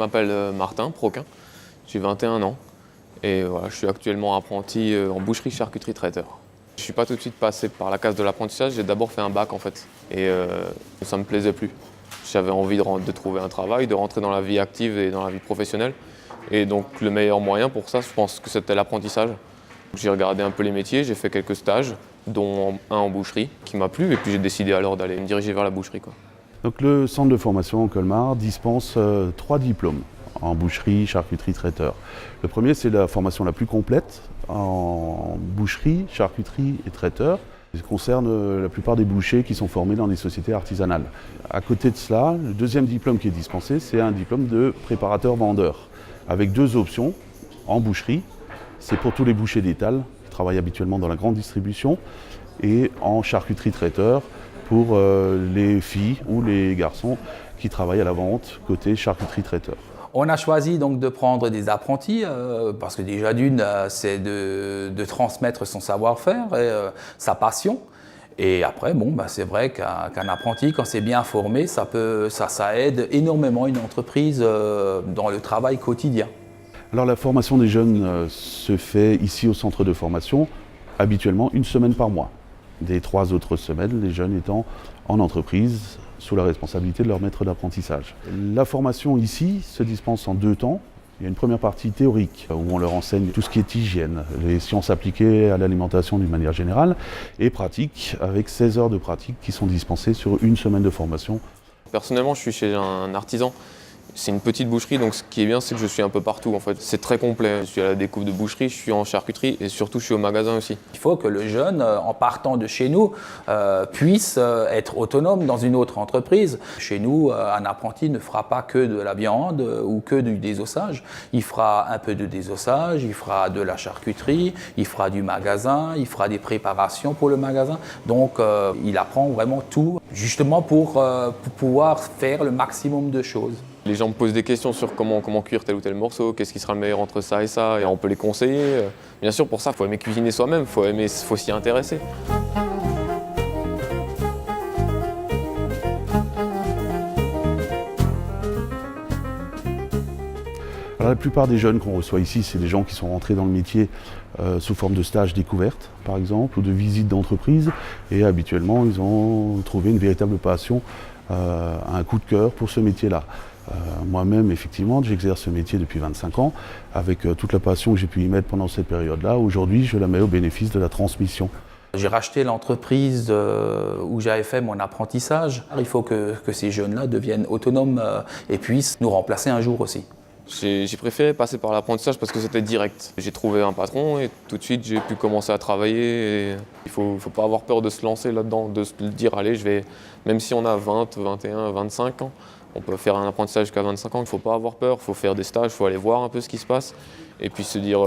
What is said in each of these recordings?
m'appelle Martin Proquin, j'ai 21 ans et voilà, je suis actuellement apprenti en boucherie, charcuterie, traiteur. Je ne suis pas tout de suite passé par la case de l'apprentissage, j'ai d'abord fait un bac en fait et ça ne me plaisait plus. J'avais envie de trouver un travail, de rentrer dans la vie active et dans la vie professionnelle. Et donc le meilleur moyen pour ça, je pense que c'était l'apprentissage. J'ai regardé un peu les métiers, j'ai fait quelques stages, dont un en boucherie qui m'a plu et puis j'ai décidé alors d'aller me diriger vers la boucherie, quoi. Donc le centre de formation Colmar dispense 3 diplômes en boucherie, charcuterie, traiteur. Le premier, c'est la formation la plus complète en boucherie, charcuterie et traiteur. Il concerne la plupart des bouchers qui sont formés dans des sociétés artisanales. À côté de cela, le deuxième diplôme qui est dispensé, c'est un diplôme de préparateur-vendeur, avec 2 options. En boucherie, c'est pour tous les bouchers d'étal qui travaillent habituellement dans la grande distribution, et en charcuterie-traiteur pour les filles ou les garçons qui travaillent à la vente côté charcuterie-traiteur. On a choisi donc de prendre des apprentis parce que déjà d'une, c'est de transmettre son savoir-faire et sa passion. Et après, c'est vrai qu'un apprenti, quand c'est bien formé, ça aide énormément une entreprise dans le travail quotidien. Alors la formation des jeunes se fait ici au centre de formation, habituellement 1 semaine par mois. Des 3 autres semaines, les jeunes étant en entreprise, sous la responsabilité de leur maître d'apprentissage. La formation ici se dispense en 2 temps. Il y a une première partie théorique où on leur enseigne tout ce qui est hygiène, les sciences appliquées à l'alimentation d'une manière générale, et pratique avec 16 heures de pratique qui sont dispensées sur 1 semaine de formation. Personnellement, je suis chez un artisan. C'est une petite boucherie, donc ce qui est bien, c'est que je suis un peu partout en fait. C'est très complet. Je suis à la découpe de boucherie, je suis en charcuterie et surtout je suis au magasin aussi. Il faut que le jeune, en partant de chez nous, puisse être autonome dans une autre entreprise. Chez nous, un apprenti ne fera pas que de la viande ou que du désossage. Il fera un peu de désossage, il fera de la charcuterie, il fera du magasin, il fera des préparations pour le magasin. Donc il apprend vraiment tout, justement pour pouvoir faire le maximum de choses. Les gens me posent des questions sur comment cuire tel ou tel morceau, qu'est-ce qui sera le meilleur entre ça et ça, et on peut les conseiller. Bien sûr, pour ça, il faut aimer cuisiner soi-même, il faut s'y intéresser. Alors, la plupart des jeunes qu'on reçoit ici, c'est des gens qui sont rentrés dans le métier sous forme de stage découverte, par exemple, ou de visite d'entreprise, et habituellement, ils ont trouvé une véritable passion, un coup de cœur pour ce métier-là. Moi-même, effectivement, j'exerce ce métier depuis 25 ans, avec toute la passion que j'ai pu y mettre pendant cette période-là. Aujourd'hui, je la mets au bénéfice de la transmission. J'ai racheté l'entreprise où j'avais fait mon apprentissage. Il faut que ces jeunes-là deviennent autonomes et puissent nous remplacer un jour aussi. J'ai préféré passer par l'apprentissage parce que c'était direct. J'ai trouvé un patron et tout de suite j'ai pu commencer à travailler. Et il faut pas avoir peur de se lancer là-dedans, de se dire allez, même si on a 20, 21, 25 ans, on peut faire un apprentissage jusqu'à 25 ans, il ne faut pas avoir peur, il faut faire des stages, il faut aller voir un peu ce qui se passe et puis se dire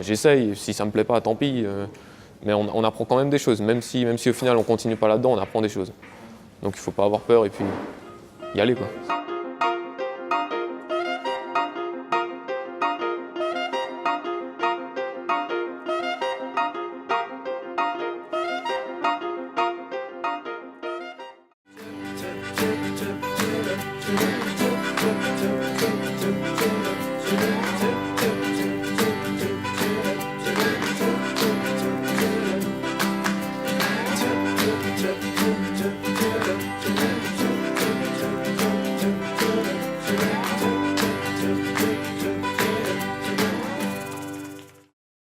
j'essaye, si ça ne me plaît pas, tant pis. Mais on apprend quand même des choses, même si au final on ne continue pas là-dedans, on apprend des choses. Donc il ne faut pas avoir peur et puis y aller, quoi.